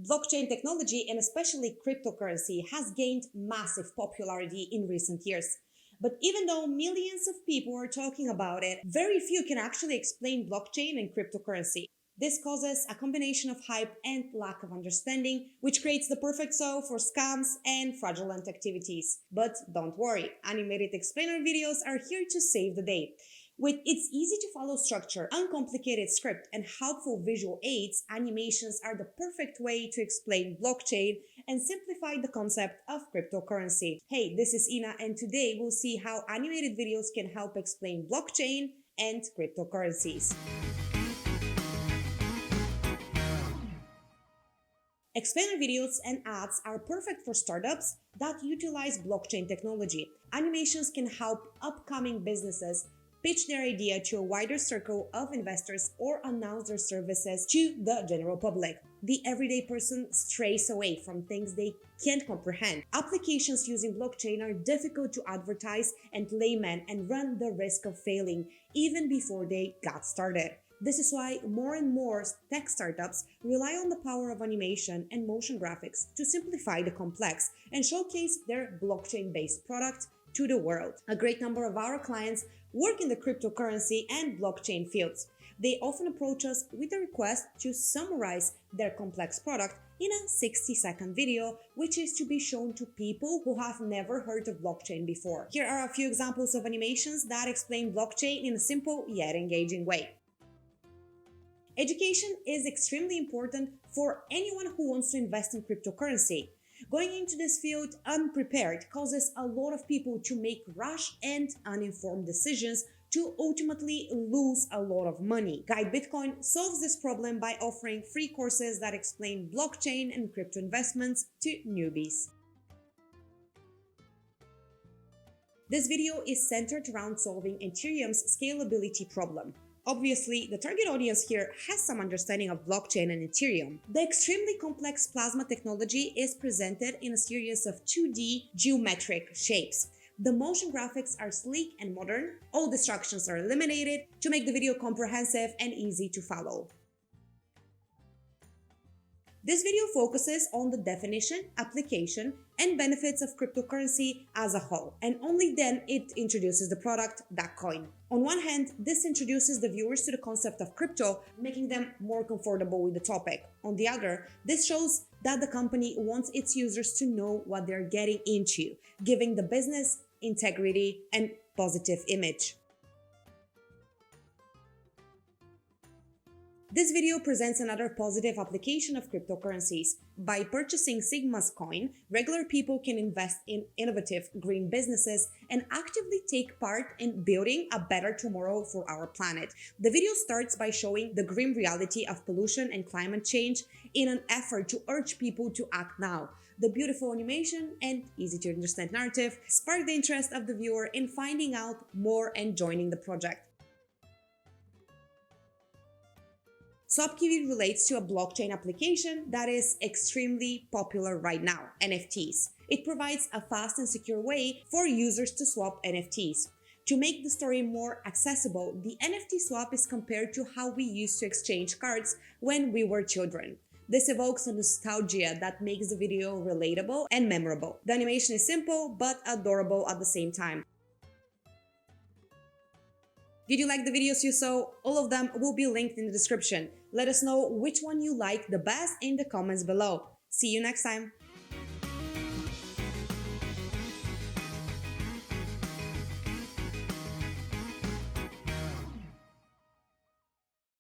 Blockchain technology and especially cryptocurrency has gained massive popularity in recent years. But even though millions of people are talking about it, very few can actually explain blockchain and cryptocurrency. This causes a combination of hype and lack of understanding, which creates the perfect soil for scams and fraudulent activities. But don't worry, animated explainer videos are here to save the day. With its easy to follow structure, uncomplicated script, and helpful visual aids, animations are the perfect way to explain blockchain and simplify the concept of cryptocurrency. Hey, this is Ina, and today we'll see how animated videos can help explain blockchain and cryptocurrencies. Explainer videos and ads are perfect for startups that utilize blockchain technology. Animations can help upcoming businesses pitch their idea to a wider circle of investors or announce their services to the general public. The everyday person strays away from things they can't comprehend. Applications using blockchain are difficult to advertise and laymen and run the risk of failing even before they got started. This is why more and more tech startups rely on the power of animation and motion graphics to simplify the complex and showcase their blockchain-based product to the world. A great number of our clients work in the cryptocurrency and blockchain fields. They often approach us with a request to summarize their complex product in a 60-second video, which is to be shown to people who have never heard of blockchain before. Here are a few examples of animations that explain blockchain in a simple yet engaging way. Education is extremely important for anyone who wants to invest in cryptocurrency. Going into this field unprepared causes a lot of people to make rash and uninformed decisions to ultimately lose a lot of money. Guide Bitcoin solves this problem by offering free courses that explain blockchain and crypto investments to newbies. This video is centered around solving Ethereum's scalability problem. Obviously, the target audience here has some understanding of blockchain and Ethereum. The extremely complex plasma technology is presented in a series of 2D geometric shapes. The motion graphics are sleek and modern. All distractions are eliminated to make the video comprehensive and easy to follow. This video focuses on the definition, application, and benefits of cryptocurrency as a whole, and only then it introduces the product, that coin. On one hand, this introduces the viewers to the concept of crypto, making them more comfortable with the topic. On the other, this shows that the company wants its users to know what they're getting into, giving the business integrity and positive image. This video presents another positive application of cryptocurrencies. By purchasing Sigma's coin, regular people can invest in innovative green businesses and actively take part in building a better tomorrow for our planet. The video starts by showing the grim reality of pollution and climate change in an effort to urge people to act now. The beautiful animation and easy to understand narrative spark the interest of the viewer in finding out more and joining the project. SwapKiwi relates to a blockchain application that is extremely popular right now, NFTs. It provides a fast and secure way for users to swap NFTs. To make the story more accessible, the NFT swap is compared to how we used to exchange cards when we were children. This evokes a nostalgia that makes the video relatable and memorable. The animation is simple but adorable at the same time. Did you like the videos you saw? All of them will be linked in the description. Let us know which one you like the best in the comments below. See you next time!